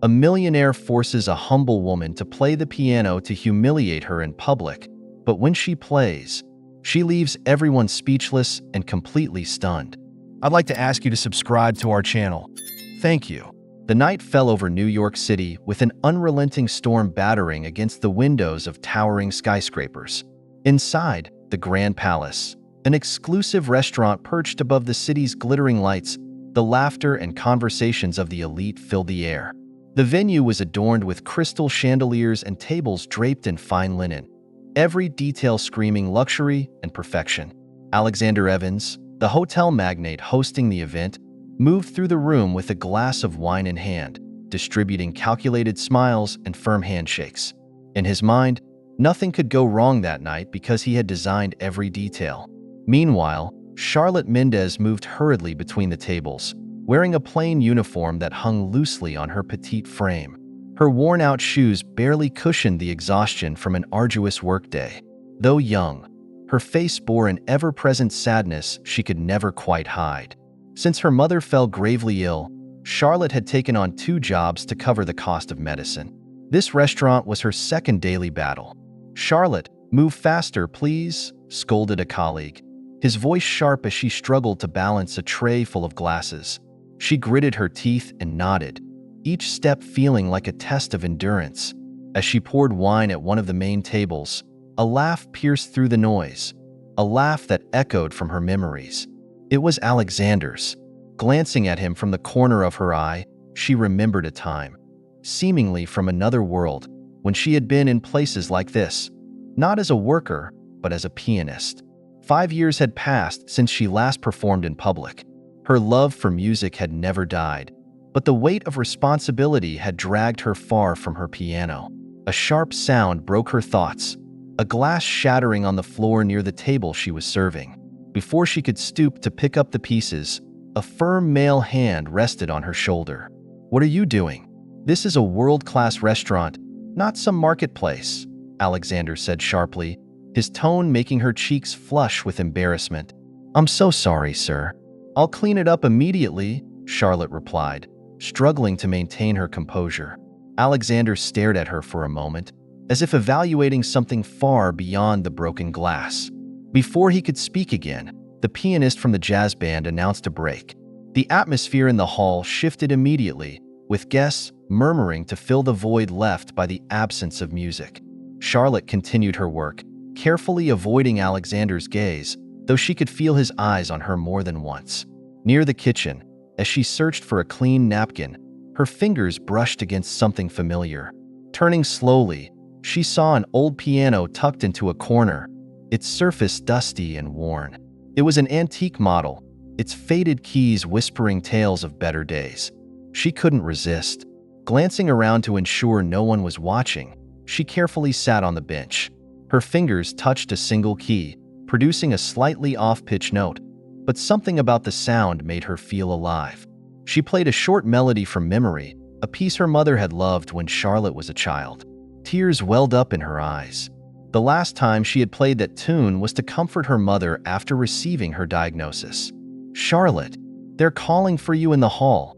A millionaire forces a humble woman to play the piano to humiliate her in public, but when she plays, she leaves everyone speechless and completely stunned. I'd like to ask you to subscribe to our channel. Thank you. The night fell over New York City with an unrelenting storm battering against the windows of towering skyscrapers. Inside the Grand Palace, an exclusive restaurant perched above the city's glittering lights, the laughter and conversations of the elite filled the air. The venue was adorned with crystal chandeliers and tables draped in fine linen, every detail screaming luxury and perfection. Alexander Evans, the hotel magnate hosting the event, moved through the room with a glass of wine in hand, distributing calculated smiles and firm handshakes. In his mind, nothing could go wrong that night because he had designed every detail. Meanwhile, Charlotte Mendez moved hurriedly between the tables, wearing a plain uniform that hung loosely on her petite frame. Her worn-out shoes barely cushioned the exhaustion from an arduous workday. Though young, her face bore an ever-present sadness she could never quite hide. Since her mother fell gravely ill, Charlotte had taken on 2 jobs to cover the cost of medicine. This restaurant was her second daily battle. "Charlotte, move faster, please," scolded a colleague, his voice sharp as she struggled to balance a tray full of glasses. She gritted her teeth and nodded, each step feeling like a test of endurance. As she poured wine at one of the main tables, a laugh pierced through the noise, a laugh that echoed from her memories. It was Alexander's. Glancing at him from the corner of her eye, she remembered a time, seemingly from another world, when she had been in places like this, not as a worker, but as a pianist. 5 years had passed since she last performed in public. Her love for music had never died, but the weight of responsibility had dragged her far from her piano. A sharp sound broke her thoughts, a glass shattering on the floor near the table she was serving. Before she could stoop to pick up the pieces, a firm male hand rested on her shoulder. "What are you doing? This is a world-class restaurant, not some marketplace," Alexander said sharply, his tone making her cheeks flush with embarrassment. "I'm so sorry, sir. I'll clean it up immediately," Charlotte replied, struggling to maintain her composure. Alexander stared at her for a moment, as if evaluating something far beyond the broken glass. Before he could speak again, the pianist from the jazz band announced a break. The atmosphere in the hall shifted immediately, with guests murmuring to fill the void left by the absence of music. Charlotte continued her work, carefully avoiding Alexander's gaze, though she could feel his eyes on her more than once. Near the kitchen, as she searched for a clean napkin, her fingers brushed against something familiar. Turning slowly, she saw an old piano tucked into a corner, its surface dusty and worn. It was an antique model, its faded keys whispering tales of better days. She couldn't resist. Glancing around to ensure no one was watching, she carefully sat on the bench. Her fingers touched a single key, producing a slightly off-pitch note, but something about the sound made her feel alive. She played a short melody from memory, a piece her mother had loved when Charlotte was a child. Tears welled up in her eyes. The last time she had played that tune was to comfort her mother after receiving her diagnosis. "Charlotte, they're calling for you in the hall,"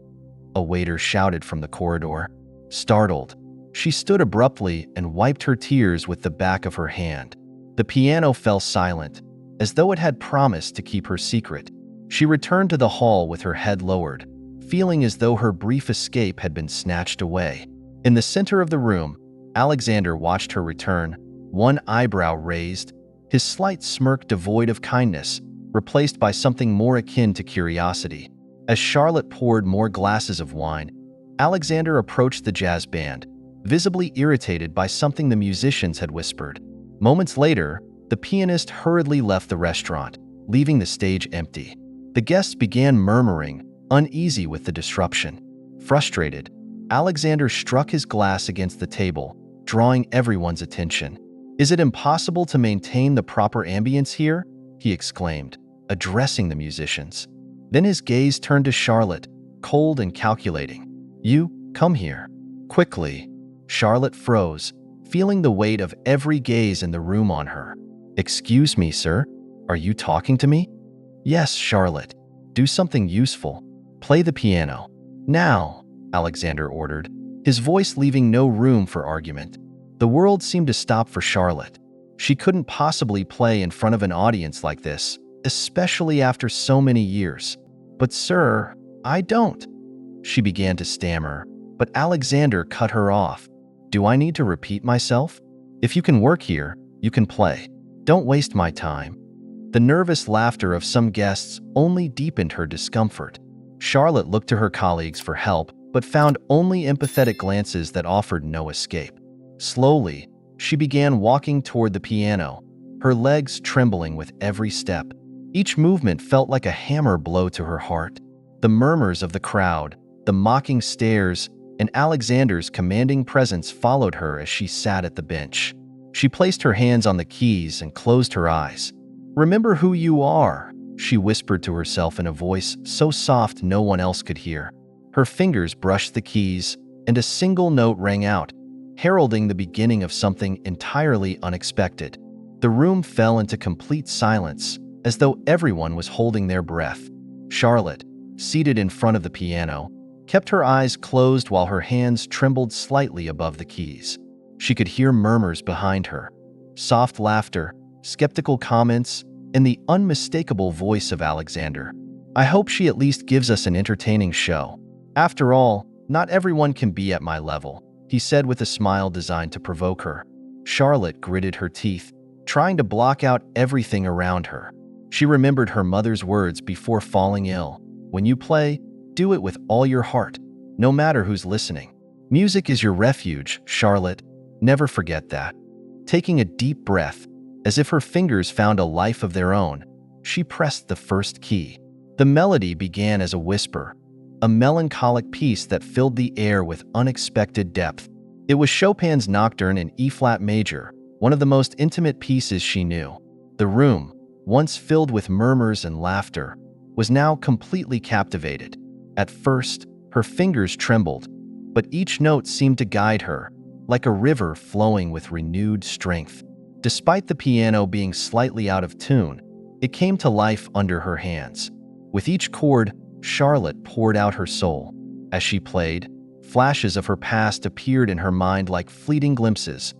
a waiter shouted from the corridor. Startled, she stood abruptly and wiped her tears with the back of her hand. The piano fell silent, as though it had promised to keep her secret. She returned to the hall with her head lowered, feeling as though her brief escape had been snatched away. In the center of the room, Alexander watched her return, one eyebrow raised, his slight smirk devoid of kindness, replaced by something more akin to curiosity. As Charlotte poured more glasses of wine, Alexander approached the jazz band, visibly irritated by something the musicians had whispered. Moments later, the pianist hurriedly left the restaurant, leaving the stage empty. The guests began murmuring, uneasy with the disruption. Frustrated, Alexander struck his glass against the table, drawing everyone's attention. "Is it impossible to maintain the proper ambience here?" he exclaimed, addressing the musicians. Then his gaze turned to Charlotte, cold and calculating. "You, come here." Quickly, Charlotte froze, feeling the weight of every gaze in the room on her. "Excuse me, sir. Are you talking to me?" "Yes, Charlotte. Do something useful. Play the piano." "Now," Alexander ordered, his voice leaving no room for argument. The world seemed to stop for Charlotte. She couldn't possibly play in front of an audience like this, especially after so many years. "But sir, I don't," she began to stammer, but Alexander cut her off. "Do I need to repeat myself? If you can work here, you can play. Don't waste my time." The nervous laughter of some guests only deepened her discomfort. Charlotte looked to her colleagues for help, but found only empathetic glances that offered no escape. Slowly, she began walking toward the piano, her legs trembling with every step. Each movement felt like a hammer blow to her heart. The murmurs of the crowd, the mocking stares, and Alexander's commanding presence followed her as she sat at the bench. She placed her hands on the keys and closed her eyes. "Remember who you are," she whispered to herself in a voice so soft no one else could hear. Her fingers brushed the keys, and a single note rang out, heralding the beginning of something entirely unexpected. The room fell into complete silence, as though everyone was holding their breath. Charlotte, seated in front of the piano, kept her eyes closed while her hands trembled slightly above the keys. She could hear murmurs behind her, soft laughter, skeptical comments, and the unmistakable voice of Alexander. "I hope she at least gives us an entertaining show. After all, not everyone can be at my level," he said with a smile designed to provoke her. Charlotte gritted her teeth, trying to block out everything around her. She remembered her mother's words before falling ill. "When you play, do it with all your heart, no matter who's listening. Music is your refuge, Charlotte. Never forget that." Taking a deep breath, as if her fingers found a life of their own, she pressed the first key. The melody began as a whisper, a melancholic piece that filled the air with unexpected depth. It was Chopin's Nocturne in E-flat major, one of the most intimate pieces she knew. The room, once filled with murmurs and laughter, was now completely captivated. At first, her fingers trembled, but each note seemed to guide her, like a river flowing with renewed strength. Despite the piano being slightly out of tune, it came to life under her hands. With each chord, Charlotte poured out her soul. As she played, flashes of her past appeared in her mind like fleeting glimpses.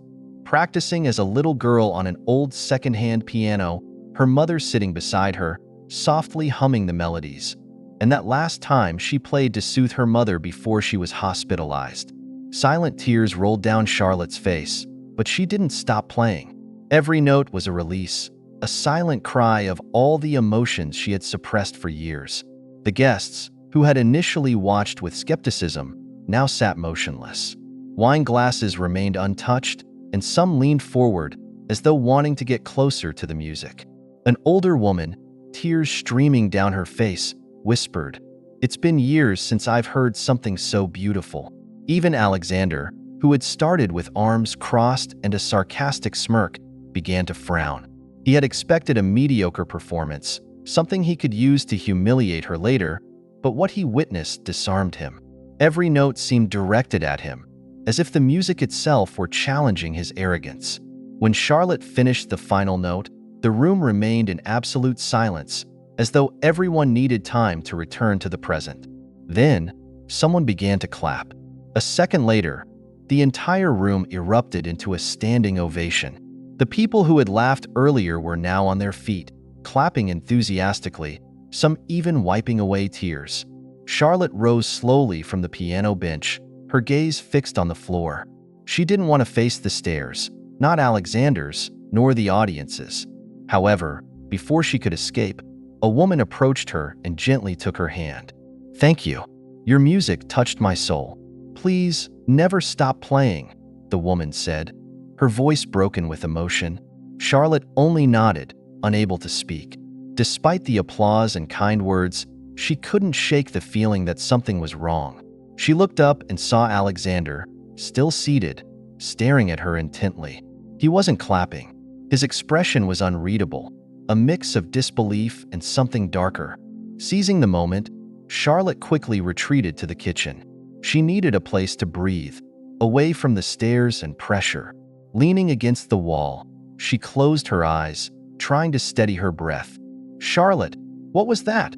Practicing as a little girl on an old second-hand piano, her mother sitting beside her, softly humming the melodies. And that last time she played to soothe her mother before she was hospitalized. Silent tears rolled down Charlotte's face, but she didn't stop playing. Every note was a release, a silent cry of all the emotions she had suppressed for years. The guests, who had initially watched with skepticism, now sat motionless. Wine glasses remained untouched, and some leaned forward as though wanting to get closer to the music. An older woman, tears streaming down her face, whispered, "It's been years since I've heard something so beautiful." Even Alexander, who had started with arms crossed and a sarcastic smirk, began to frown. He had expected a mediocre performance, something he could use to humiliate her later, but what he witnessed disarmed him. Every note seemed directed at him, as if the music itself were challenging his arrogance. When Charlotte finished the final note, the room remained in absolute silence, as though everyone needed time to return to the present. Then, someone began to clap. A second later, the entire room erupted into a standing ovation. The people who had laughed earlier were now on their feet, clapping enthusiastically, some even wiping away tears. Charlotte rose slowly from the piano bench, her gaze fixed on the floor. She didn't want to face the stares, not Alexander's, nor the audience's. However, before she could escape, a woman approached her and gently took her hand. "Thank you. Your music touched my soul. Please, never stop playing," the woman said, her voice broken with emotion. Charlotte only nodded, unable to speak. Despite the applause and kind words, she couldn't shake the feeling that something was wrong. She looked up and saw Alexander, still seated, staring at her intently. He wasn't clapping. His expression was unreadable, a mix of disbelief and something darker. Seizing the moment, Charlotte quickly retreated to the kitchen. She needed a place to breathe, away from the stares and pressure. Leaning against the wall, she closed her eyes, trying to steady her breath. "Charlotte, what was that?"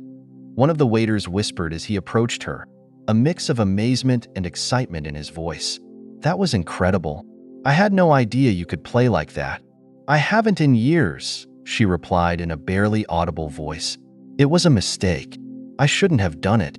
one of the waiters whispered as he approached her. a mix of amazement and excitement in his voice. "That was incredible. I had no idea you could play like that." "I haven't in years," she replied in a barely audible voice. "It was a mistake. I shouldn't have done it."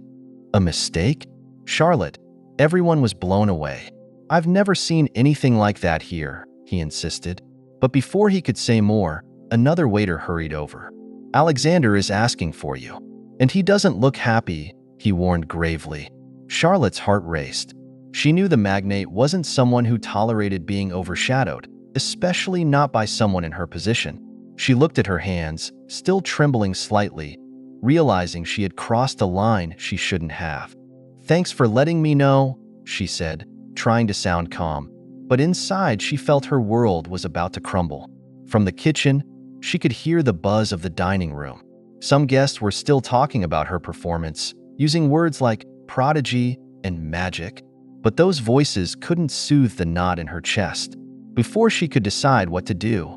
"A mistake?" "Charlotte." Everyone was blown away. "I've never seen anything like that here," he insisted. But before he could say more, another waiter hurried over. "Alexander is asking for you. And he doesn't look happy," he warned gravely. Charlotte's heart raced. She knew the magnate wasn't someone who tolerated being overshadowed, especially not by someone in her position. She looked at her hands, still trembling slightly, realizing she had crossed a line she shouldn't have. "Thanks for letting me know," she said, trying to sound calm. But inside, she felt her world was about to crumble. From the kitchen, she could hear the buzz of the dining room. Some guests were still talking about her performance, using words like prodigy and magic. But those voices couldn't soothe the knot in her chest. Before she could decide what to do,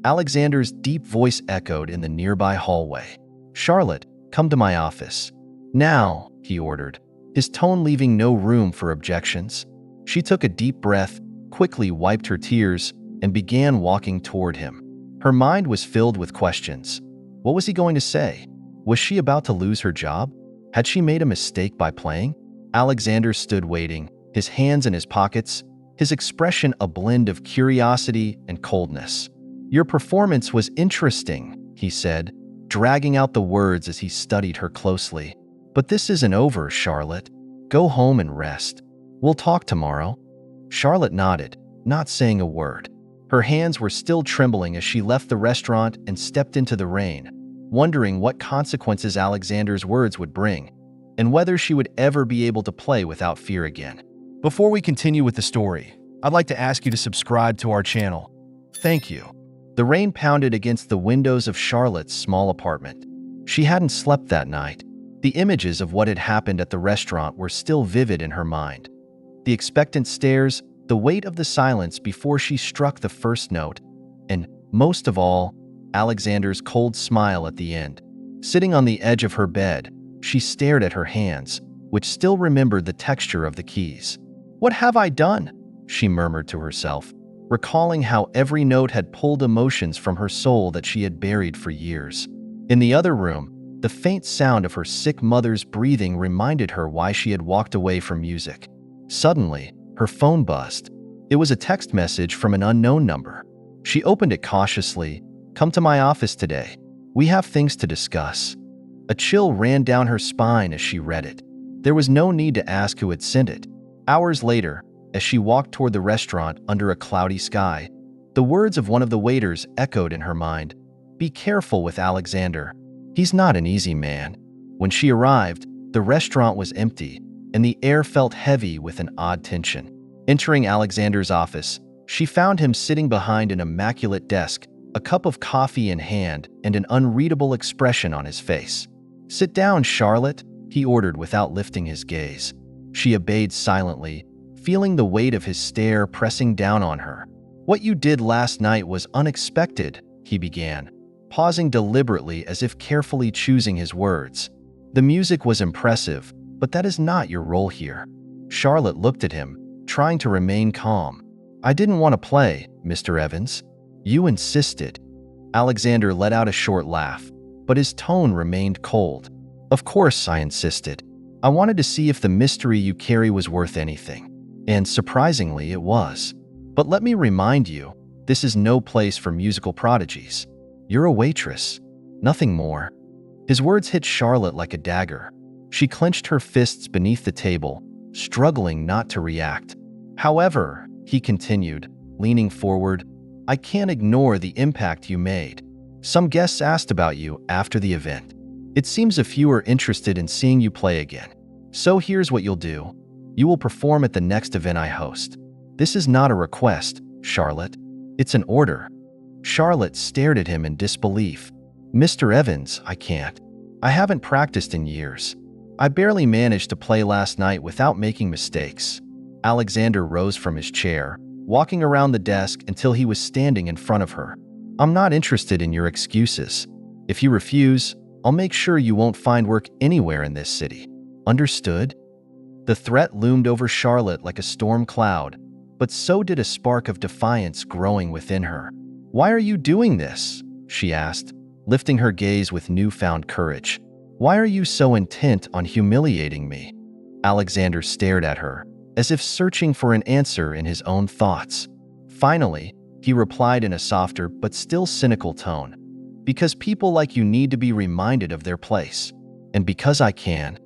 Alexander's deep voice echoed in the nearby hallway. "Charlotte, come to my office." "Now," he ordered, his tone leaving no room for objections. She took a deep breath, quickly wiped her tears, and began walking toward him. Her mind was filled with questions. What was he going to say? Was she about to lose her job? Had she made a mistake by playing? Alexander stood waiting, his hands in his pockets, his expression a blend of curiosity and coldness. "Your performance was interesting," he said, dragging out the words as he studied her closely. "But this isn't over, Charlotte. Go home and rest. We'll talk tomorrow." Charlotte nodded, not saying a word. Her hands were still trembling as she left the restaurant and stepped into the rain, wondering what consequences Alexander's words would bring, and whether she would ever be able to play without fear again. Before we continue with the story, I'd like to ask you to subscribe to our channel. Thank you. The rain pounded against the windows of Charlotte's small apartment. She hadn't slept that night. The images of what had happened at the restaurant were still vivid in her mind. The expectant stares, the weight of the silence before she struck the first note, and, most of all, Alexander's cold smile at the end. Sitting on the edge of her bed, she stared at her hands, which still remembered the texture of the keys. "What have I done?" she murmured to herself, recalling how every note had pulled emotions from her soul that she had buried for years. In the other room, the faint sound of her sick mother's breathing reminded her why she had walked away from music. Suddenly, her phone buzzed. It was a text message from an unknown number. She opened it cautiously. "Come to my office today. We have things to discuss." A chill ran down her spine as she read it. There was no need to ask who had sent it. Hours later, as she walked toward the restaurant under a cloudy sky, the words of one of the waiters echoed in her mind. "Be careful with Alexander. He's not an easy man." When she arrived, the restaurant was empty, and the air felt heavy with an odd tension. Entering Alexander's office, she found him sitting behind an immaculate desk, a cup of coffee in hand and an unreadable expression on his face. "Sit down, Charlotte," he ordered without lifting his gaze. She obeyed silently, feeling the weight of his stare pressing down on her. "What you did last night was unexpected," he began, pausing deliberately as if carefully choosing his words. "The music was impressive, but that is not your role here." Charlotte looked at him, trying to remain calm. "I didn't want to play, Mr. Evans. You insisted." Alexander let out a short laugh, but his tone remained cold. "Of course I insisted. I wanted to see if the mystery you carry was worth anything. And surprisingly, it was. But let me remind you, this is no place for musical prodigies. You're a waitress, nothing more." His words hit Charlotte like a dagger. She clenched her fists beneath the table, struggling not to react. "However," he continued, leaning forward, "I can't ignore the impact you made. Some guests asked about you after the event. It seems a few are interested in seeing you play again. So here's what you'll do. You will perform at the next event I host. This is not a request, Charlotte. It's an order." Charlotte stared at him in disbelief. "Mr. Evans, I can't. I haven't practiced in years. I barely managed to play last night without making mistakes." Alexander rose from his chair, walking around the desk until he was standing in front of her. "I'm not interested in your excuses. If you refuse, I'll make sure you won't find work anywhere in this city. Understood?" The threat loomed over Charlotte like a storm cloud, but so did a spark of defiance growing within her. "Why are you doing this?" she asked, lifting her gaze with newfound courage. "Why are you so intent on humiliating me?" Alexander stared at her, as if searching for an answer in his own thoughts. Finally, he replied in a softer but still cynical tone, "Because people like you need to be reminded of their place. And because I can."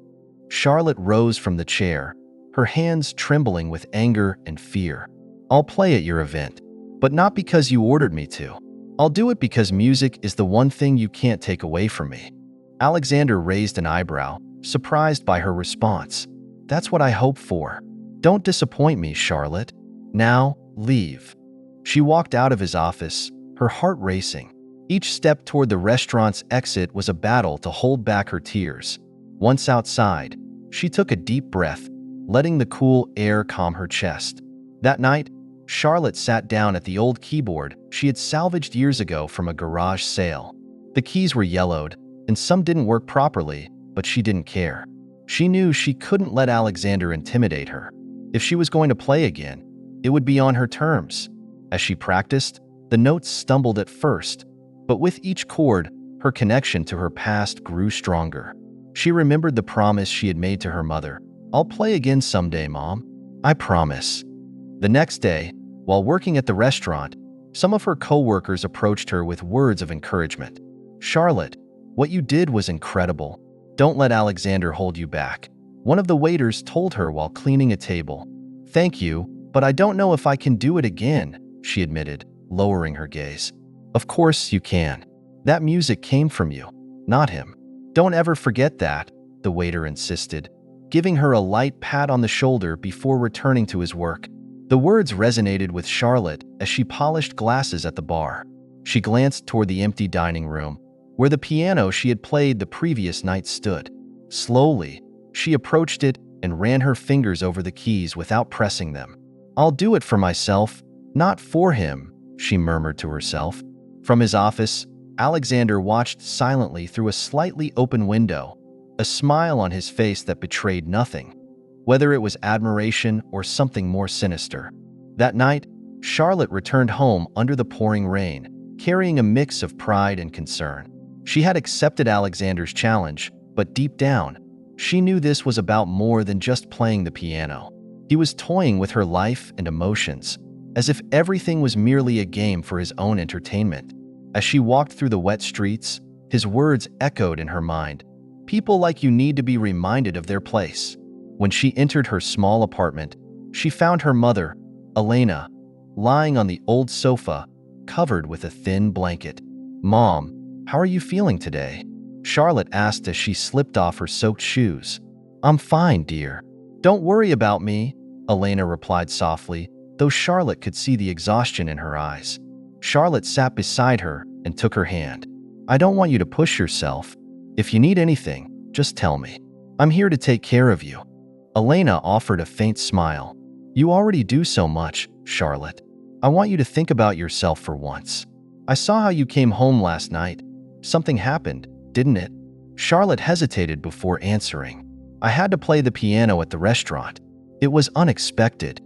Charlotte rose from the chair, her hands trembling with anger and fear. "I'll play at your event, but not because you ordered me to. I'll do it because music is the one thing you can't take away from me." Alexander raised an eyebrow, surprised by her response. "That's what I hoped for. Don't disappoint me, Charlotte. Now, leave." She walked out of his office, her heart racing. Each step toward the restaurant's exit was a battle to hold back her tears. Once outside, she took a deep breath, letting the cool air calm her chest. That night, Charlotte sat down at the old keyboard she had salvaged years ago from a garage sale. The keys were yellowed, and some didn't work properly, but she didn't care. She knew she couldn't let Alexander intimidate her. If she was going to play again, it would be on her terms. As she practiced, the notes stumbled at first, but with each chord, her connection to her past grew stronger. She remembered the promise she had made to her mother. "I'll play again someday, Mom. I promise." The next day, while working at the restaurant, some of her co-workers approached her with words of encouragement. "Charlotte, what you did was incredible. Don't let Alexander hold you back," one of the waiters told her while cleaning a table. "Thank you, but I don't know if I can do it again," she admitted, lowering her gaze. "Of course you can. That music came from you, not him. Don't ever forget that," the waiter insisted, giving her a light pat on the shoulder before returning to his work. The words resonated with Charlotte as she polished glasses at the bar. She glanced toward the empty dining room, where the piano she had played the previous night stood. Slowly, she approached it and ran her fingers over the keys without pressing them. "I'll do it for myself, not for him," she murmured to herself. From his office, Alexander watched silently through a slightly open window, a smile on his face that betrayed nothing, whether it was admiration or something more sinister. That night, Charlotte returned home under the pouring rain, carrying a mix of pride and concern. She had accepted Alexander's challenge, but deep down, she knew this was about more than just playing the piano. He was toying with her life and emotions, as if everything was merely a game for his own entertainment. As she walked through the wet streets, his words echoed in her mind. "People like you need to be reminded of their place." When she entered her small apartment, she found her mother, Elena, lying on the old sofa, covered with a thin blanket. "Mom, how are you feeling today?" Charlotte asked as she slipped off her soaked shoes. "I'm fine, dear. Don't worry about me," Elena replied softly, though Charlotte could see the exhaustion in her eyes. Charlotte sat beside her and took her hand. "I don't want you to push yourself. If you need anything, just tell me. I'm here to take care of you." Elena offered a faint smile. "You already do so much, Charlotte. I want you to think about yourself for once. I saw how you came home last night. Something happened, didn't it?" Charlotte hesitated before answering. "I had to play the piano at the restaurant. It was unexpected."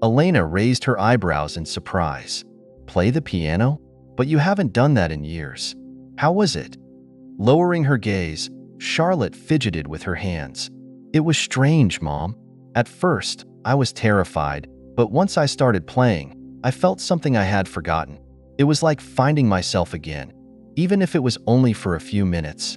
Elena raised her eyebrows in surprise. "Play the piano? But you haven't done that in years. How was it?" Lowering her gaze, Charlotte fidgeted with her hands. "It was strange, Mom. At first, I was terrified, but once I started playing, I felt something I had forgotten. It was like finding myself again, even if it was only for a few minutes."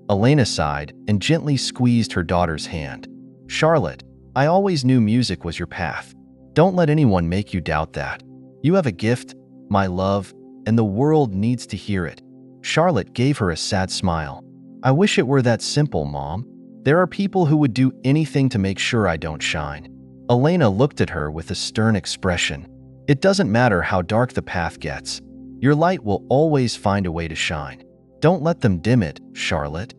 Elena sighed and gently squeezed her daughter's hand. "Charlotte, I always knew music was your path. Don't let anyone make you doubt that. You have a gift, my love, and the world needs to hear it." Charlotte gave her a sad smile. "I wish it were that simple, Mom. There are people who would do anything to make sure I don't shine." Elena looked at her with a stern expression. "It doesn't matter how dark the path gets. Your light will always find a way to shine. Don't let them dim it, Charlotte."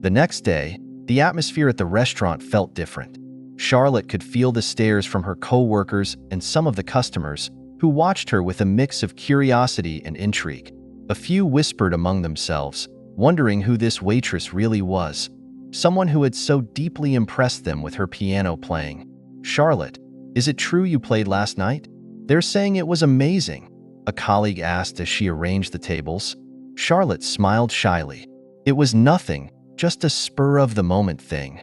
The next day, the atmosphere at the restaurant felt different. Charlotte could feel the stares from her co-workers and some of the customers, who watched her with a mix of curiosity and intrigue. A few whispered among themselves, wondering who this waitress really was. someone who had so deeply impressed them with her piano playing. "Charlotte, is it true you played last night? They're saying it was amazing," a colleague asked as she arranged the tables. Charlotte smiled shyly. "It was nothing, just a spur-of-the-moment thing."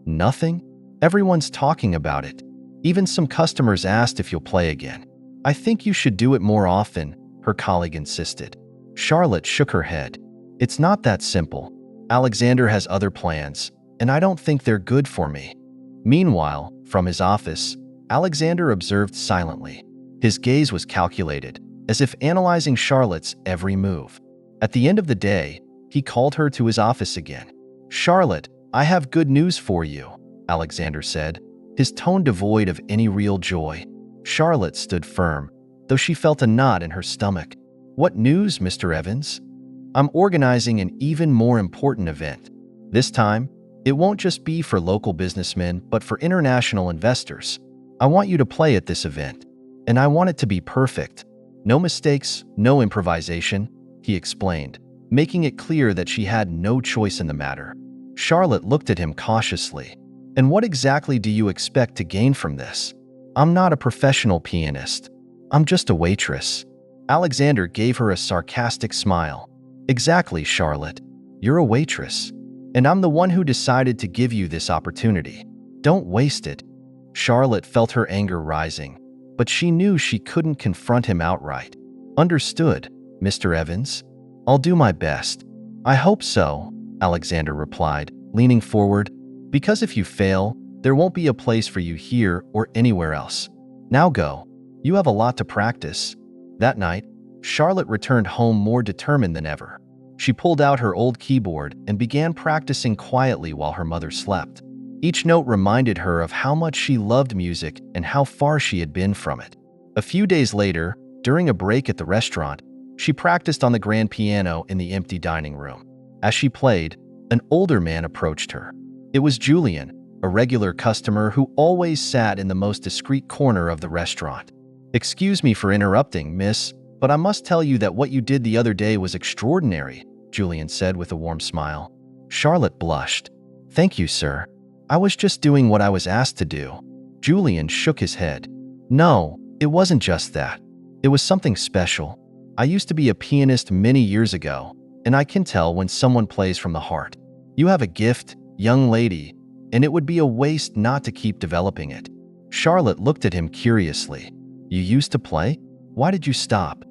"Nothing? Everyone's talking about it. Even some customers asked if you'll play again." "I think you should do it more often," her colleague insisted. Charlotte shook her head. "It's not that simple. Alexander has other plans, and I don't think they're good for me." Meanwhile, from his office, Alexander observed silently. His gaze was calculated, as if analyzing Charlotte's every move. At the end of the day, he called her to his office again. "Charlotte, I have good news for you," Alexander said, his tone devoid of any real joy. Charlotte stood firm, though she felt a knot in her stomach. "What news, Mr. Evans?" "I'm organizing an even more important event. This time, it won't just be for local businessmen, but for international investors. I want you to play at this event, and I want it to be perfect. No mistakes, no improvisation," he explained, making it clear that she had no choice in the matter. Charlotte looked at him cautiously. "And what exactly do you expect to gain from this?" "I'm not a professional pianist. I'm just a waitress." Alexander gave her a sarcastic smile. "Exactly, Charlotte. You're a waitress. And I'm the one who decided to give you this opportunity. Don't waste it." Charlotte felt her anger rising, but she knew she couldn't confront him outright. "Understood, Mr. Evans. I'll do my best." "I hope so," Alexander replied, leaning forward, "because if you fail, there won't be a place for you here or anywhere else. Now go. You have a lot to practice." That night, Charlotte returned home more determined than ever. She pulled out her old keyboard and began practicing quietly while her mother slept. Each note reminded her of how much she loved music and how far she had been from it. A few days later, during a break at the restaurant, she practiced on the grand piano in the empty dining room. As she played, an older man approached her. It was Julian, a regular customer who always sat in the most discreet corner of the restaurant. "Excuse me for interrupting, miss, but I must tell you that what you did the other day was extraordinary," Julian said with a warm smile. Charlotte blushed. "Thank you, sir. I was just doing what I was asked to do." Julian shook his head. "No, it wasn't just that. It was something special. I used to be a pianist many years ago, and I can tell when someone plays from the heart. You have a gift, young lady, and it would be a waste not to keep developing it." Charlotte looked at him curiously. "You used to play? Why did you stop?"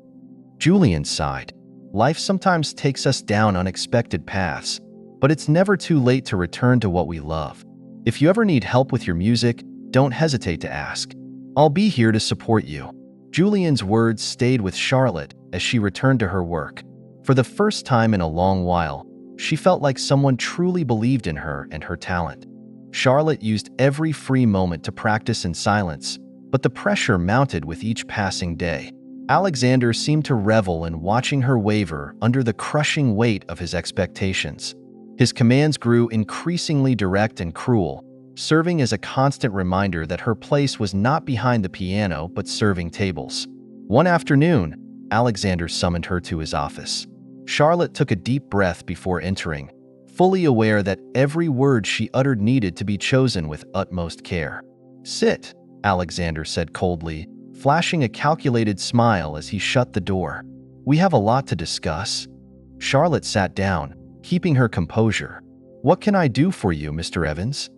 Julian sighed. "Life sometimes takes us down unexpected paths, but it's never too late to return to what we love. If you ever need help with your music, don't hesitate to ask. I'll be here to support you." Julian's words stayed with Charlotte as she returned to her work. For the first time in a long while, she felt like someone truly believed in her and her talent. Charlotte used every free moment to practice in silence, but the pressure mounted with each passing day. Alexander seemed to revel in watching her waver under the crushing weight of his expectations. His commands grew increasingly direct and cruel, serving as a constant reminder that her place was not behind the piano but serving tables. One afternoon, Alexander summoned her to his office. Charlotte took a deep breath before entering, fully aware that every word she uttered needed to be chosen with utmost care. "Sit," Alexander said coldly, flashing a calculated smile as he shut the door. "We have a lot to discuss." Charlotte sat down, keeping her composure. "What can I do for you, Mr. Evans?"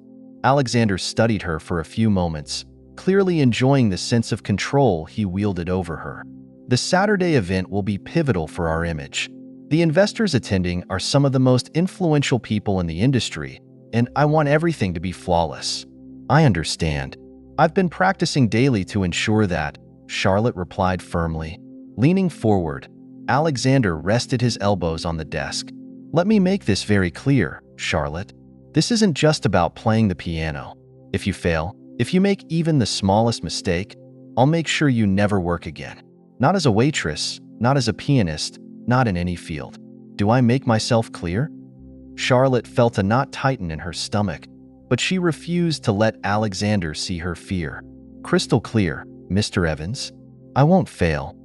Alexander studied her for a few moments, clearly enjoying the sense of control he wielded over her. "The Saturday event will be pivotal for our image. The investors attending are some of the most influential people in the industry, and I want everything to be flawless." "I understand. I've been practicing daily to ensure that," Charlotte replied firmly. Leaning forward, Alexander rested his elbows on the desk. "Let me make this very clear, Charlotte. This isn't just about playing the piano. If you fail, if you make even the smallest mistake, I'll make sure you never work again. Not as a waitress, not as a pianist, not in any field. Do I make myself clear?" Charlotte felt a knot tighten in her stomach, but she refused to let Alexander see her fear. "Crystal clear, Mr. Evans. I won't fail."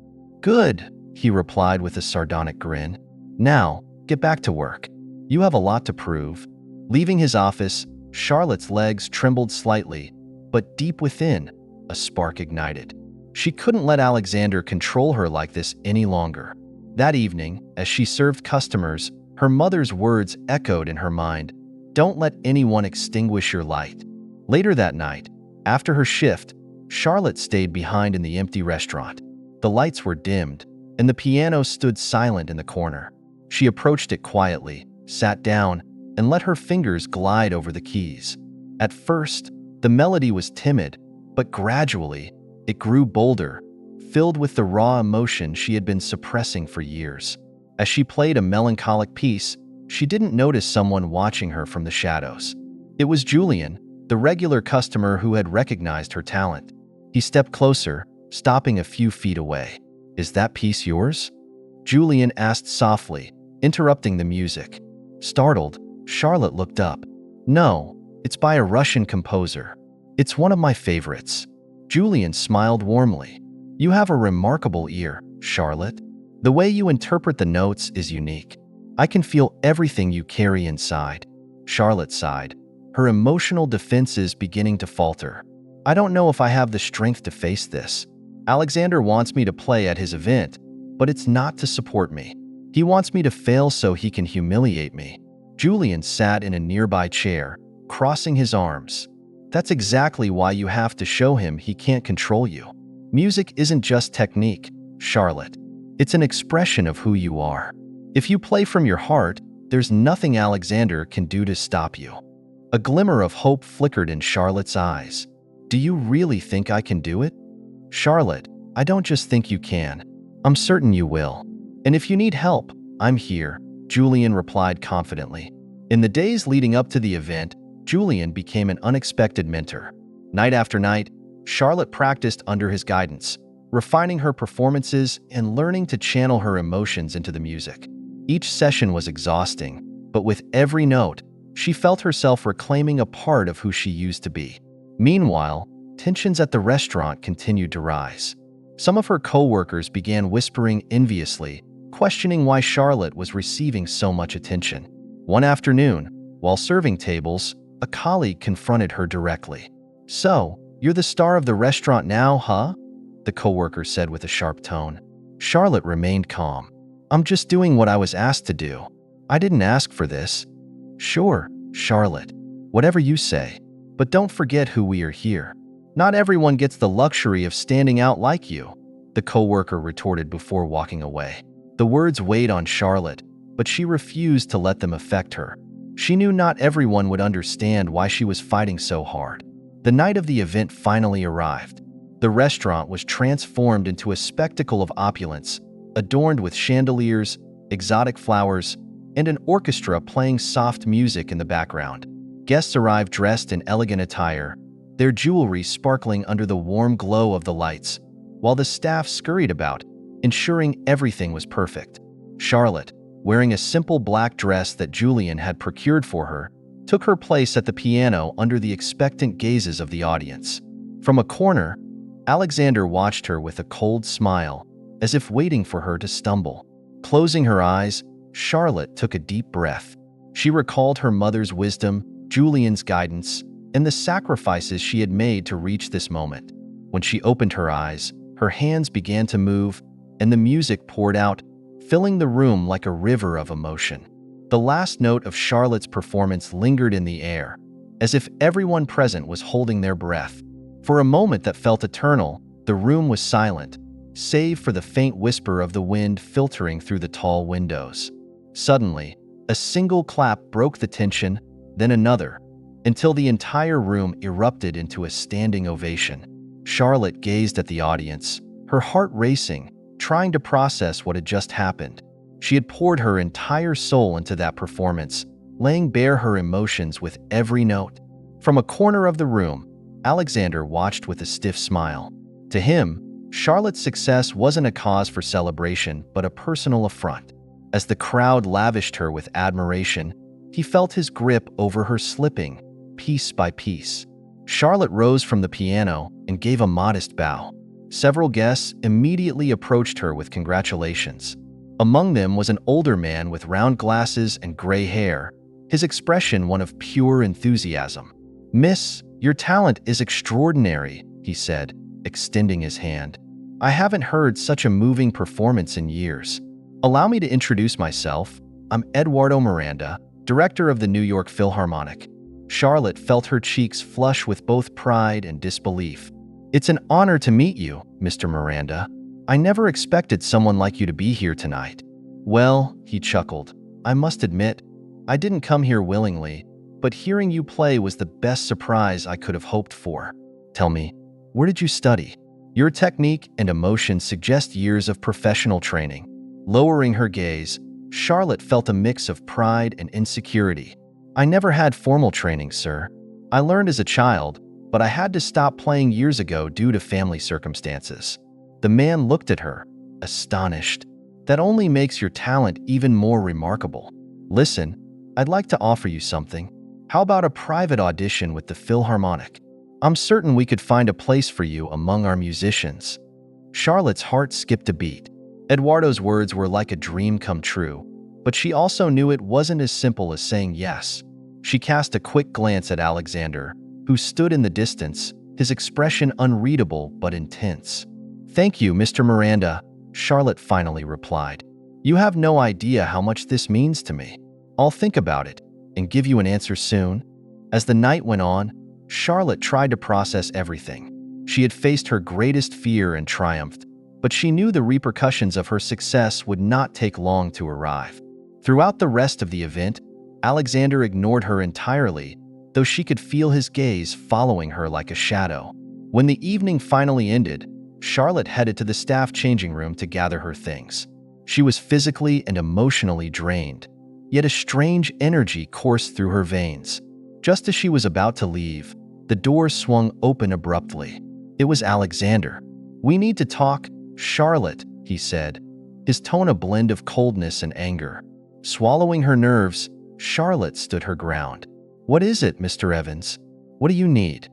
"Good," he replied with a sardonic grin. "Now, get back to work. You have a lot to prove." Leaving his office, Charlotte's legs trembled slightly, but deep within, a spark ignited. She couldn't let Alexander control her like this any longer. That evening, as she served customers, her mother's words echoed in her mind, "Don't let anyone extinguish your light." Later that night, after her shift, Charlotte stayed behind in the empty restaurant. The lights were dimmed, and the piano stood silent in the corner. She approached it quietly, sat down, and let her fingers glide over the keys. At first, the melody was timid, but gradually, it grew bolder, filled with the raw emotion she had been suppressing for years. As she played a melancholic piece, she didn't notice someone watching her from the shadows. It was Julian, the regular customer who had recognized her talent. He stepped closer, stopping a few feet away. "Is that piece yours?" Julian asked softly, interrupting the music. Startled, Charlotte looked up. "No, it's by a Russian composer. It's one of my favorites." Julian smiled warmly. "You have a remarkable ear, Charlotte. The way you interpret the notes is unique. I can feel everything you carry inside." Charlotte sighed, her emotional defenses beginning to falter. "I don't know if I have the strength to face this. Alexander wants me to play at his event, but it's not to support me. He wants me to fail so he can humiliate me." Julian sat in a nearby chair, crossing his arms. "That's exactly why you have to show him he can't control you. Music isn't just technique, Charlotte. It's an expression of who you are. If you play from your heart, there's nothing Alexander can do to stop you." A glimmer of hope flickered in Charlotte's eyes. "Do you really think I can do it?" "Charlotte, I don't just think you can. I'm certain you will. And if you need help, I'm here," Julian replied confidently. In the days leading up to the event, Julian became an unexpected mentor. Night after night, Charlotte practiced under his guidance, refining her performances and learning to channel her emotions into the music. Each session was exhausting, but with every note, she felt herself reclaiming a part of who she used to be. Meanwhile, tensions at the restaurant continued to rise. Some of her co-workers began whispering enviously, questioning why Charlotte was receiving so much attention. One afternoon, while serving tables, a colleague confronted her directly. "So, you're the star of the restaurant now, huh?" the coworker said with a sharp tone. Charlotte remained calm. "I'm just doing what I was asked to do. I didn't ask for this." "Sure, Charlotte. Whatever you say. But don't forget who we are here. Not everyone gets the luxury of standing out like you," the coworker retorted before walking away. The words weighed on Charlotte, but she refused to let them affect her. She knew not everyone would understand why she was fighting so hard. The night of the event finally arrived. The restaurant was transformed into a spectacle of opulence, adorned with chandeliers, exotic flowers, and an orchestra playing soft music in the background. Guests arrived dressed in elegant attire, their jewelry sparkling under the warm glow of the lights, while the staff scurried about, ensuring everything was perfect. Charlotte, wearing a simple black dress that Julian had procured for her, took her place at the piano under the expectant gazes of the audience. From a corner, Alexander watched her with a cold smile, as if waiting for her to stumble. Closing her eyes, Charlotte took a deep breath. She recalled her mother's wisdom, Julian's guidance, and the sacrifices she had made to reach this moment. When she opened her eyes, her hands began to move, and the music poured out, filling the room like a river of emotion. The last note of Charlotte's performance lingered in the air, as if everyone present was holding their breath. For a moment that felt eternal, the room was silent, save for the faint whisper of the wind filtering through the tall windows. Suddenly, a single clap broke the tension, then another, until the entire room erupted into a standing ovation. Charlotte gazed at the audience, her heart racing, trying to process what had just happened. She had poured her entire soul into that performance, laying bare her emotions with every note. From a corner of the room, Alexander watched with a stiff smile. To him, Charlotte's success wasn't a cause for celebration, but a personal affront. As the crowd lavished her with admiration, he felt his grip over her slipping, piece by piece. Charlotte rose from the piano and gave a modest bow. Several guests immediately approached her with congratulations. Among them was an older man with round glasses and gray hair, his expression one of pure enthusiasm. "Miss, your talent is extraordinary," he said, extending his hand. "I haven't heard such a moving performance in years. Allow me to introduce myself. I'm Eduardo Miranda, director of the New York Philharmonic." Charlotte felt her cheeks flush with both pride and disbelief. "It's an honor to meet you, Mr. Miranda. I never expected someone like you to be here tonight." "Well," he chuckled, "I must admit, I didn't come here willingly, but hearing you play was the best surprise I could have hoped for. Tell me, where did you study? Your technique and emotion suggest years of professional training." Lowering her gaze, Charlotte felt a mix of pride and insecurity. "I never had formal training, sir. I learned as a child, but I had to stop playing years ago due to family circumstances." The man looked at her, astonished. "That only makes your talent even more remarkable. Listen, I'd like to offer you something. How about a private audition with the Philharmonic? I'm certain we could find a place for you among our musicians." Charlotte's heart skipped a beat. Eduardo's words were like a dream come true, but she also knew it wasn't as simple as saying yes. She cast a quick glance at Alexander, who stood in the distance, his expression unreadable but intense. "Thank you, Mr. Miranda," Charlotte finally replied. "You have no idea how much this means to me. I'll think about it and give you an answer soon." As the night went on, Charlotte tried to process everything. She had faced her greatest fear and triumphed, but she knew the repercussions of her success would not take long to arrive. Throughout the rest of the event, Alexander ignored her entirely, though she could feel his gaze following her like a shadow. When the evening finally ended, Charlotte headed to the staff changing room to gather her things. She was physically and emotionally drained, yet a strange energy coursed through her veins. Just as she was about to leave, the door swung open abruptly. It was Alexander. "We need to talk, Charlotte," he said, his tone a blend of coldness and anger. Swallowing her nerves, Charlotte stood her ground. "What is it, Mr. Evans? What do you need?"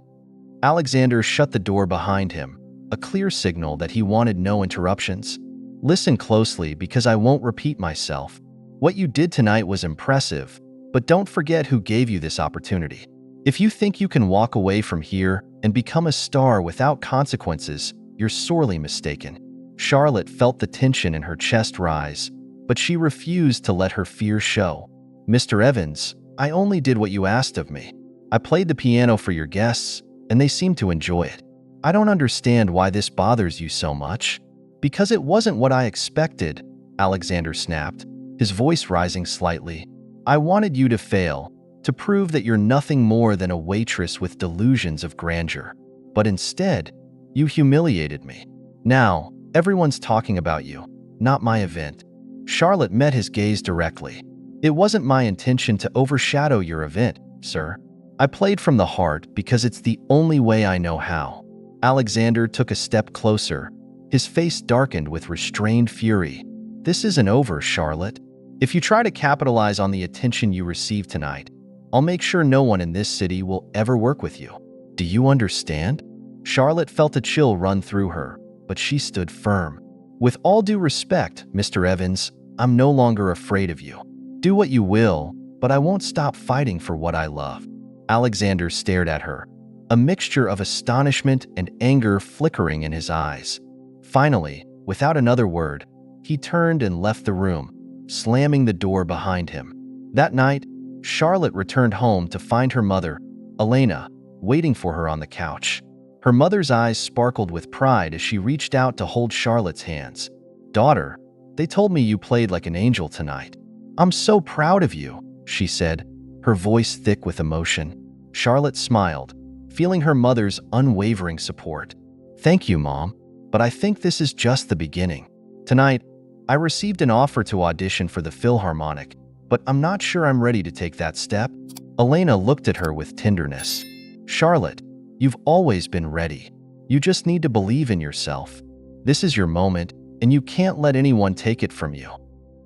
Alexander shut the door behind him, a clear signal that he wanted no interruptions. "Listen closely because I won't repeat myself. What you did tonight was impressive, but don't forget who gave you this opportunity. If you think you can walk away from here and become a star without consequences, you're sorely mistaken." Charlotte felt the tension in her chest rise, but she refused to let her fear show. "Mr. Evans, I only did what you asked of me. I played the piano for your guests, and they seemed to enjoy it. I don't understand why this bothers you so much." "Because it wasn't what I expected," Alexander snapped, his voice rising slightly. "I wanted you to fail, to prove that you're nothing more than a waitress with delusions of grandeur. But instead, you humiliated me. Now, everyone's talking about you, not my event." Charlotte met his gaze directly. "It wasn't my intention to overshadow your event, sir. I played from the heart because it's the only way I know how." Alexander took a step closer, his face darkened with restrained fury. "This isn't over, Charlotte. If you try to capitalize on the attention you received tonight, I'll make sure no one in this city will ever work with you. Do you understand?" Charlotte felt a chill run through her, but she stood firm. "With all due respect, Mr. Evans, I'm no longer afraid of you. Do what you will, but I won't stop fighting for what I love." Alexander stared at her, a mixture of astonishment and anger flickering in his eyes. Finally, without another word, he turned and left the room, slamming the door behind him. That night, Charlotte returned home to find her mother, Elena, waiting for her on the couch. Her mother's eyes sparkled with pride as she reached out to hold Charlotte's hands. "Daughter, they told me you played like an angel tonight. I'm so proud of you," she said, her voice thick with emotion. Charlotte smiled, feeling her mother's unwavering support. "Thank you, Mom, but I think this is just the beginning. Tonight, I received an offer to audition for the Philharmonic, but I'm not sure I'm ready to take that step." Elena looked at her with tenderness. "Charlotte, you've always been ready. You just need to believe in yourself. This is your moment, and you can't let anyone take it from you."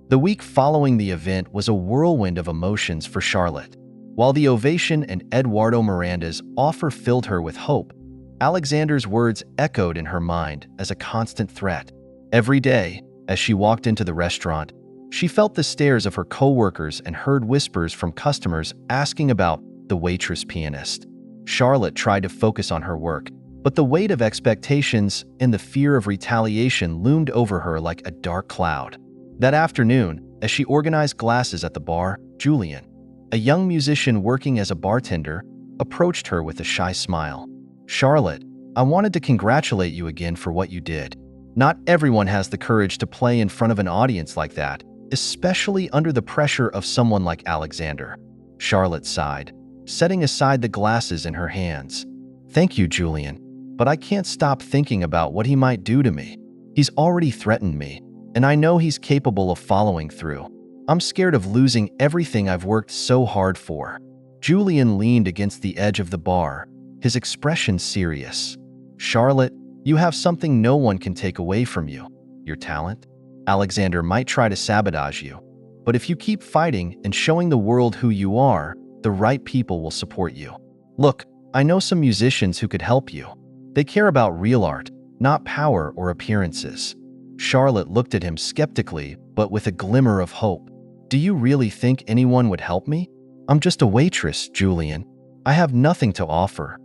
The week following the event was a whirlwind of emotions for Charlotte. While the ovation and Eduardo Miranda's offer filled her with hope, Alexander's words echoed in her mind as a constant threat. Every day, as she walked into the restaurant, She felt the stares of her coworkers and heard whispers from customers asking about the waitress pianist. Charlotte tried to focus on her work, but the weight of expectations and the fear of retaliation loomed over her like a dark cloud. That afternoon, as she organized glasses at the bar, Julian, a young musician working as a bartender, approached her with a shy smile. "Charlotte, I wanted to congratulate you again for what you did. Not everyone has the courage to play in front of an audience like that, especially under the pressure of someone like Alexander." Charlotte sighed, setting aside the glasses in her hands. "Thank you, Julian, but I can't stop thinking about what he might do to me. He's already threatened me, and I know he's capable of following through. I'm scared of losing everything I've worked so hard for." Julian leaned against the edge of the bar, his expression serious. "Charlotte, you have something no one can take away from you, your talent. Alexander might try to sabotage you, but if you keep fighting and showing the world who you are, the right people will support you. Look, I know some musicians who could help you. They care about real art, not power or appearances." Charlotte looked at him skeptically, but with a glimmer of hope. "Do you really think anyone would help me? I'm just a waitress, Julian. I have nothing to offer."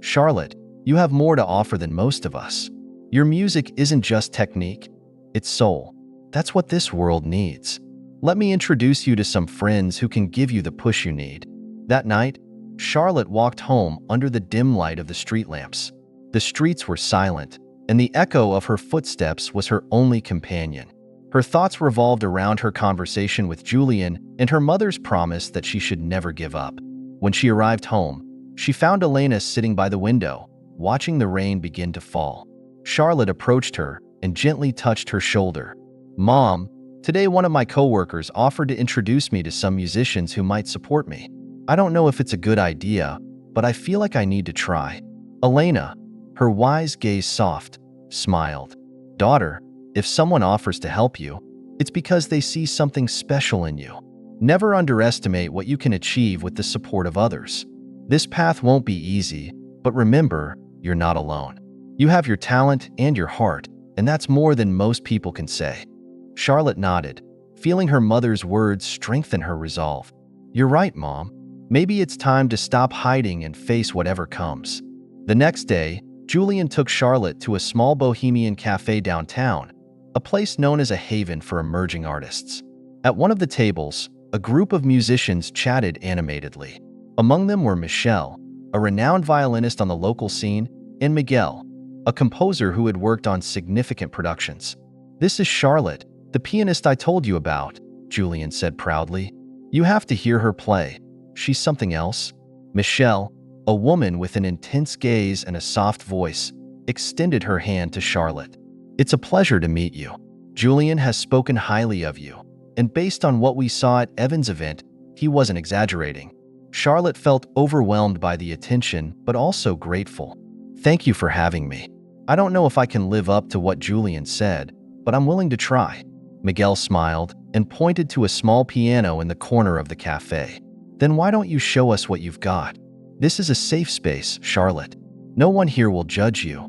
"Charlotte, you have more to offer than most of us. Your music isn't just technique, it's soul. That's what this world needs. Let me introduce you to some friends who can give you the push you need." That night, Charlotte walked home under the dim light of the street lamps. The streets were silent, and the echo of her footsteps was her only companion. Her thoughts revolved around her conversation with Julian and her mother's promise that she should never give up. When she arrived home, she found Elena sitting by the window, watching the rain begin to fall. Charlotte approached her and gently touched her shoulder. "Mom, today one of my coworkers offered to introduce me to some musicians who might support me. I don't know if it's a good idea, but I feel like I need to try." Elena, her wise gaze soft, smiled. "Daughter, if someone offers to help you, it's because they see something special in you. Never underestimate what you can achieve with the support of others. This path won't be easy, but remember, you're not alone. You have your talent and your heart, and that's more than most people can say." Charlotte nodded, feeling her mother's words strengthen her resolve. "You're right, Mom. Maybe it's time to stop hiding and face whatever comes." The next day, Julian took Charlotte to a small bohemian cafe downtown, a place known as a haven for emerging artists. At one of the tables, a group of musicians chatted animatedly. Among them were Michelle, a renowned violinist on the local scene, and Miguel, a composer who had worked on significant productions. "This is Charlotte, the pianist I told you about," Julian said proudly. "You have to hear her play. She's something else." Michelle, a woman with an intense gaze and a soft voice, extended her hand to Charlotte. "It's a pleasure to meet you. Julian has spoken highly of you, and based on what we saw at Evan's event, he wasn't exaggerating." Charlotte felt overwhelmed by the attention, but also grateful. "Thank you for having me. I don't know if I can live up to what Julian said, but I'm willing to try." Miguel smiled and pointed to a small piano in the corner of the cafe. "Then why don't you show us what you've got? This is a safe space, Charlotte. No one here will judge you."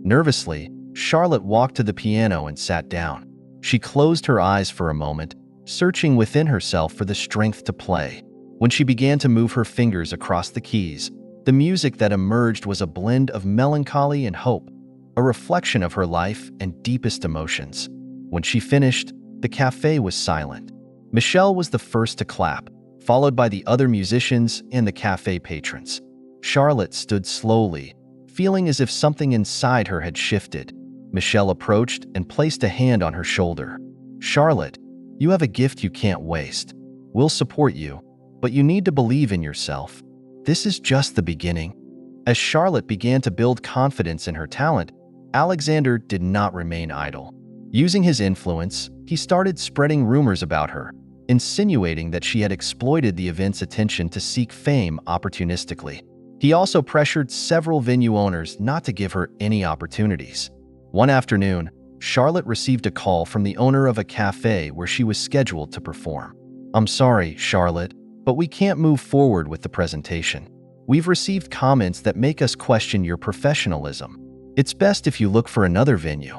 Nervously, Charlotte walked to the piano and sat down. She closed her eyes for a moment, searching within herself for the strength to play. When she began to move her fingers across the keys, the music that emerged was a blend of melancholy and hope, a reflection of her life and deepest emotions. When she finished, the cafe was silent. Michelle was the first to clap, followed by the other musicians and the cafe patrons. Charlotte stood slowly, feeling as if something inside her had shifted. Michelle approached and placed a hand on her shoulder. "Charlotte, you have a gift you can't waste. We'll support you, but you need to believe in yourself. This is just the beginning." As Charlotte began to build confidence in her talent, Alexander did not remain idle. Using his influence, he started spreading rumors about her, insinuating that she had exploited the event's attention to seek fame opportunistically. He also pressured several venue owners not to give her any opportunities. One afternoon, Charlotte received a call from the owner of a cafe where she was scheduled to perform. "I'm sorry, Charlotte, but we can't move forward with the presentation. We've received comments that make us question your professionalism. It's best if you look for another venue."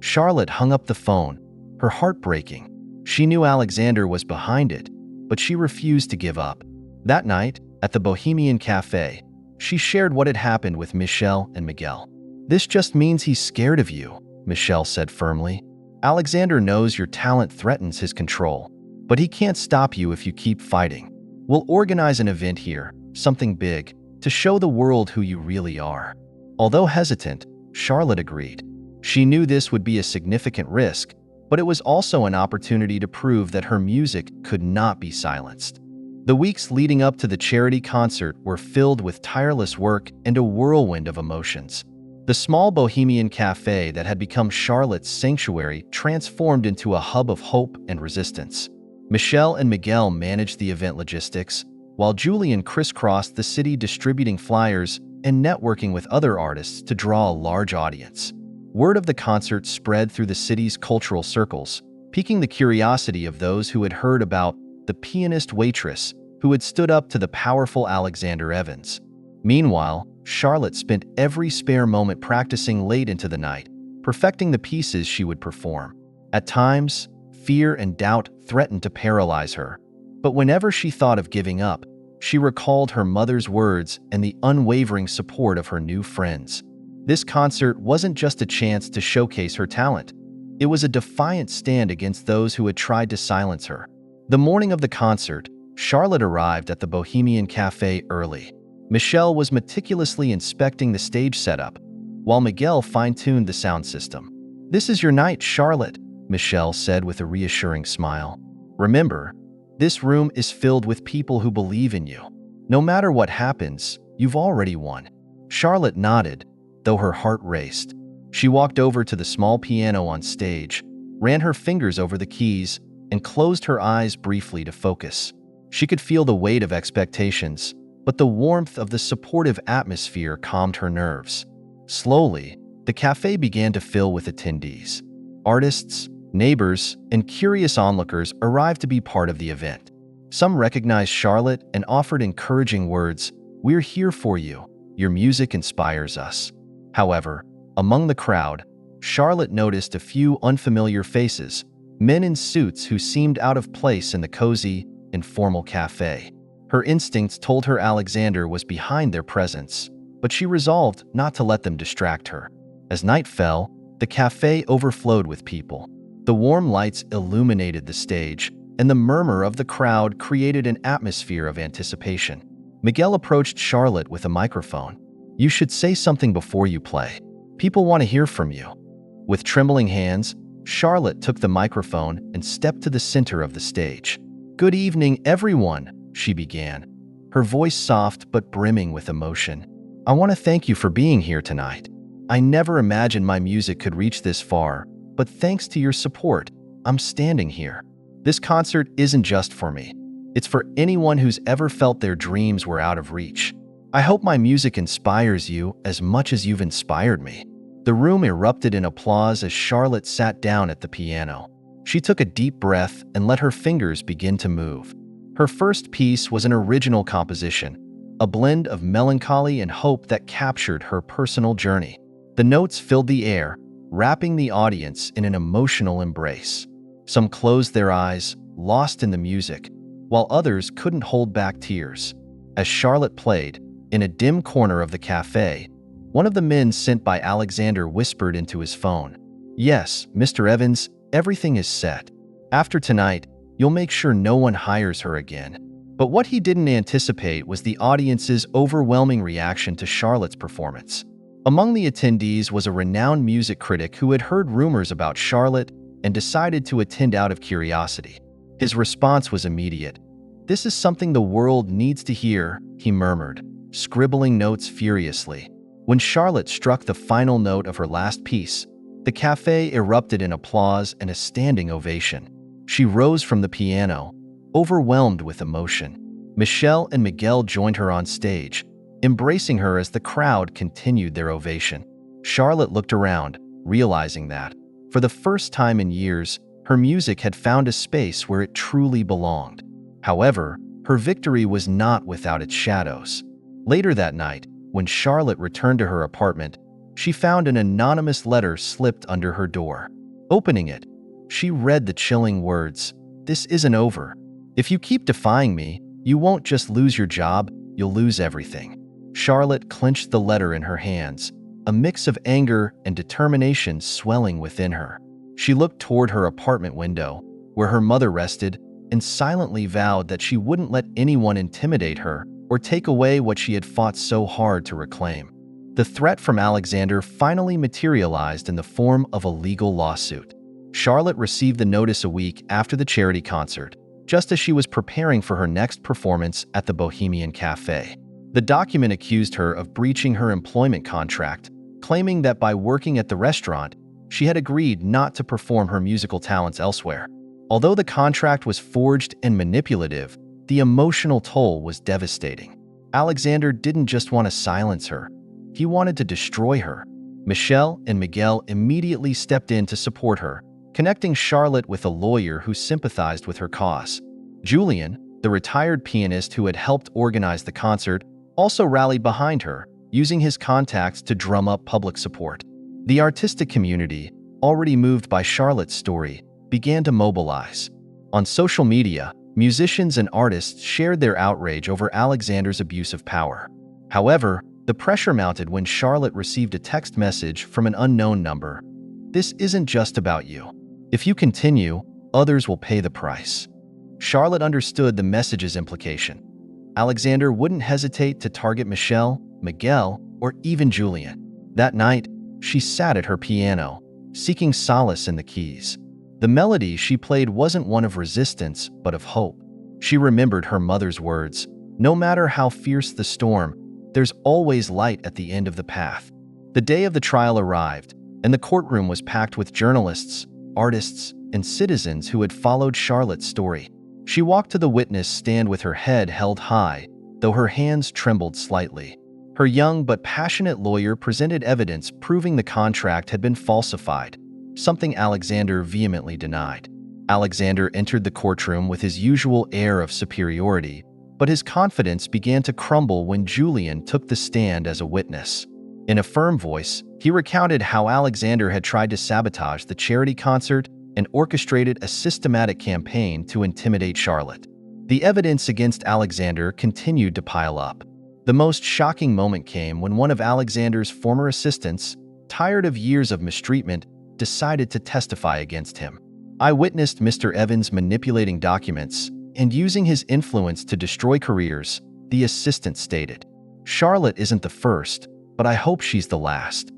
Charlotte hung up the phone, her heart breaking. She knew Alexander was behind it, but she refused to give up. That night, at the Bohemian Cafe, she shared what had happened with Michelle and Miguel. "This just means he's scared of you," Michelle said firmly. "Alexander knows your talent threatens his control, but he can't stop you if you keep fighting. We'll organize an event here, something big, to show the world who you really are." Although hesitant, Charlotte agreed. She knew this would be a significant risk, but it was also an opportunity to prove that her music could not be silenced. The weeks leading up to the charity concert were filled with tireless work and a whirlwind of emotions. The small Bohemian cafe that had become Charlotte's sanctuary transformed into a hub of hope and resistance. Michelle and Miguel managed the event logistics, while Julian crisscrossed the city distributing flyers and networking with other artists to draw a large audience. Word of the concert spread through the city's cultural circles, piquing the curiosity of those who had heard about the pianist waitress who had stood up to the powerful Alexander Evans. Meanwhile, Charlotte spent every spare moment practicing late into the night, perfecting the pieces she would perform. At times, fear and doubt threatened to paralyze her, but whenever she thought of giving up, she recalled her mother's words and the unwavering support of her new friends. This concert wasn't just a chance to showcase her talent. It was a defiant stand against those who had tried to silence her. The morning of the concert, Charlotte arrived at the Bohemian Cafe early. Michelle was meticulously inspecting the stage setup, while Miguel fine-tuned the sound system. "This is your night, Charlotte," Michelle said with a reassuring smile. "Remember, this room is filled with people who believe in you. No matter what happens, you've already won." Charlotte nodded, though her heart raced. She walked over to the small piano on stage, ran her fingers over the keys, and closed her eyes briefly to focus. She could feel the weight of expectations, but the warmth of the supportive atmosphere calmed her nerves. Slowly, the cafe began to fill with attendees. Artists, neighbors, and curious onlookers arrived to be part of the event. Some recognized Charlotte and offered encouraging words. "We're here for you. Your music inspires us." However, among the crowd, Charlotte noticed a few unfamiliar faces, men in suits who seemed out of place in the cozy, informal cafe. Her instincts told her Alexander was behind their presence, but she resolved not to let them distract her. As night fell, the cafe overflowed with people. The warm lights illuminated the stage, and the murmur of the crowd created an atmosphere of anticipation. Miguel approached Charlotte with a microphone. "You should say something before you play. People want to hear from you." With trembling hands, Charlotte took the microphone and stepped to the center of the stage. "Good evening, everyone," she began, her voice soft but brimming with emotion. "I want to thank you for being here tonight. I never imagined my music could reach this far, but thanks to your support, I'm standing here. This concert isn't just for me. It's for anyone who's ever felt their dreams were out of reach. I hope my music inspires you as much as you've inspired me." The room erupted in applause as Charlotte sat down at the piano. She took a deep breath and let her fingers begin to move. Her first piece was an original composition, a blend of melancholy and hope that captured her personal journey. The notes filled the air, wrapping the audience in an emotional embrace. Some closed their eyes, lost in the music, while others couldn't hold back tears. As Charlotte played, in a dim corner of the cafe, one of the men sent by Alexander whispered into his phone, "Yes, Mr. Evans, everything is set. After tonight, you'll make sure no one hires her again." But what he didn't anticipate was the audience's overwhelming reaction to Charlotte's performance. Among the attendees was a renowned music critic who had heard rumors about Charlotte and decided to attend out of curiosity. His response was immediate. "This is something the world needs to hear," he murmured, scribbling notes furiously. When Charlotte struck the final note of her last piece, the cafe erupted in applause and a standing ovation. She rose from the piano, overwhelmed with emotion. Michelle and Miguel joined her on stage, embracing her as the crowd continued their ovation. Charlotte looked around, realizing that, for the first time in years, her music had found a space where it truly belonged. However, her victory was not without its shadows. Later that night, when Charlotte returned to her apartment, she found an anonymous letter slipped under her door. Opening it, she read the chilling words, this isn't over. If you keep defying me, you won't just lose your job, you'll lose everything." Charlotte clenched the letter in her hands, a mix of anger and determination swelling within her. She looked toward her apartment window, where her mother rested, and silently vowed that she wouldn't let anyone intimidate her or take away what she had fought so hard to reclaim. The threat from Alexander finally materialized in the form of a legal lawsuit. Charlotte received the notice a week after the charity concert, just as she was preparing for her next performance at the Bohemian Cafe. The document accused her of breaching her employment contract, claiming that by working at the restaurant, she had agreed not to perform her musical talents elsewhere. Although the contract was forged and manipulative, the emotional toll was devastating. Alexander didn't just want to silence her, he wanted to destroy her. Michelle and Miguel immediately stepped in to support her, connecting Charlotte with a lawyer who sympathized with her cause. Julian, the retired pianist who had helped organize the concert, also rallied behind her, using his contacts to drum up public support. The artistic community, already moved by Charlotte's story, began to mobilize. On social media, musicians and artists shared their outrage over Alexander's abuse of power. However, the pressure mounted when Charlotte received a text message from an unknown number. "This isn't just about you. If you continue, others will pay the price." Charlotte understood the message's implication. Alexander wouldn't hesitate to target Michelle, Miguel, or even Julian. That night, she sat at her piano, seeking solace in the keys. The melody she played wasn't one of resistance, but of hope. She remembered her mother's words, "No matter how fierce the storm, there's always light at the end of the path." The day of the trial arrived, and the courtroom was packed with journalists, artists, and citizens who had followed Charlotte's story. She walked to the witness stand with her head held high, though her hands trembled slightly. Her young but passionate lawyer presented evidence proving the contract had been falsified, something Alexander vehemently denied. Alexander entered the courtroom with his usual air of superiority, but his confidence began to crumble when Julian took the stand as a witness. In a firm voice, he recounted how Alexander had tried to sabotage the charity concert and orchestrated a systematic campaign to intimidate Charlotte. The evidence against Alexander continued to pile up. The most shocking moment came when one of Alexander's former assistants, tired of years of mistreatment, decided to testify against him. "I witnessed Mr. Evans manipulating documents and using his influence to destroy careers," the assistant stated. "Charlotte isn't the first, but I hope she's the last."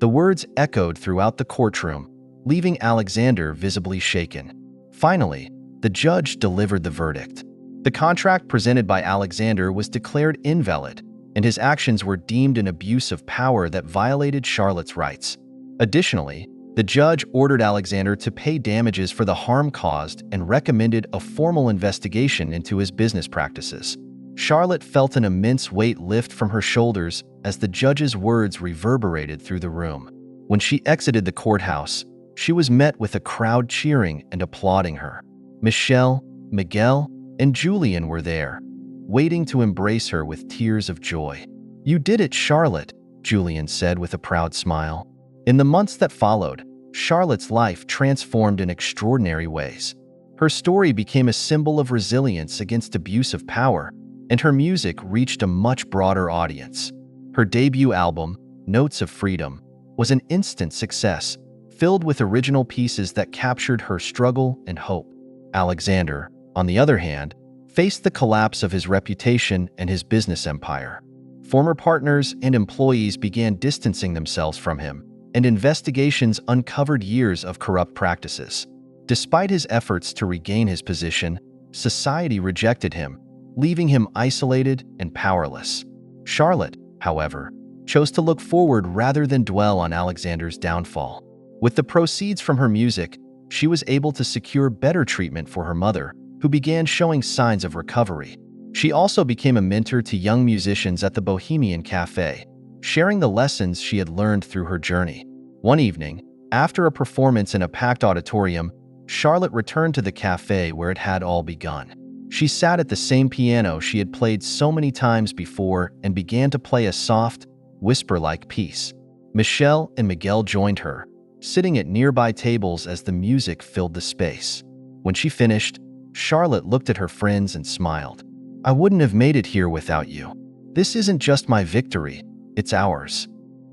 The words echoed throughout the courtroom, leaving Alexander visibly shaken. Finally, the judge delivered the verdict. The contract presented by Alexander was declared invalid, and his actions were deemed an abuse of power that violated Charlotte's rights. Additionally, the judge ordered Alexander to pay damages for the harm caused and recommended a formal investigation into his business practices. Charlotte felt an immense weight lift from her shoulders as the judge's words reverberated through the room. When she exited the courthouse, she was met with a crowd cheering and applauding her. Michelle, Miguel, and Julian were there, waiting to embrace her with tears of joy. "You did it, Charlotte," Julian said with a proud smile. In the months that followed, Charlotte's life transformed in extraordinary ways. Her story became a symbol of resilience against abuse of power, and her music reached a much broader audience. Her debut album, Notes of Freedom, was an instant success, filled with original pieces that captured her struggle and hope. Alexander, on the other hand, faced the collapse of his reputation and his business empire. Former partners and employees began distancing themselves from him, and investigations uncovered years of corrupt practices. Despite his efforts to regain his position, society rejected him, leaving him isolated and powerless. Charlotte, however, chose to look forward rather than dwell on Alexander's downfall. With the proceeds from her music, she was able to secure better treatment for her mother, who began showing signs of recovery. She also became a mentor to young musicians at the Bohemian Cafe, sharing the lessons she had learned through her journey. One evening, after a performance in a packed auditorium, Charlotte returned to the cafe where it had all begun. She sat at the same piano she had played so many times before and began to play a soft, whisper-like piece. Michelle and Miguel joined her, sitting at nearby tables as the music filled the space. When she finished, Charlotte looked at her friends and smiled. I wouldn't have made it here without you. This isn't just my victory, it's ours.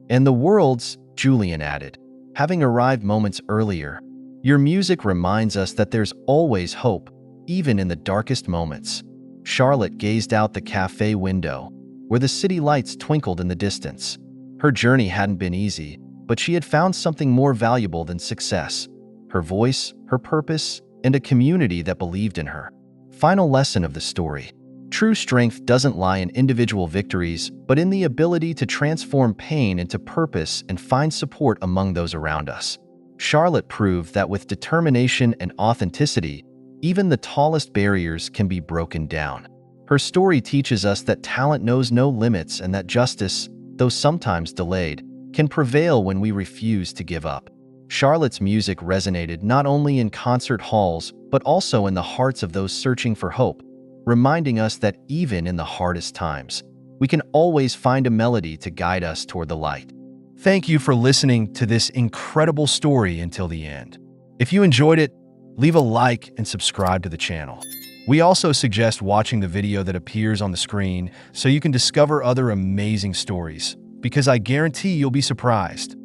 And the world's, Julian added, having arrived moments earlier. Your music reminds us that there's always hope, even in the darkest moments. Charlotte gazed out the cafe window, where the city lights twinkled in the distance. Her journey hadn't been easy, but she had found something more valuable than success: her voice, her purpose, and a community that believed in her. Final lesson of the story. True strength doesn't lie in individual victories, but in the ability to transform pain into purpose and find support among those around us. Charlotte proved that with determination and authenticity, even the tallest barriers can be broken down. Her story teaches us that talent knows no limits and that justice, though sometimes delayed, can prevail when we refuse to give up. Charlotte's music resonated not only in concert halls, but also in the hearts of those searching for hope, reminding us that even in the hardest times, we can always find a melody to guide us toward the light. Thank you for listening to this incredible story until the end. If you enjoyed it, leave a like and subscribe to the channel. We also suggest watching the video that appears on the screen so you can discover other amazing stories, because I guarantee you'll be surprised.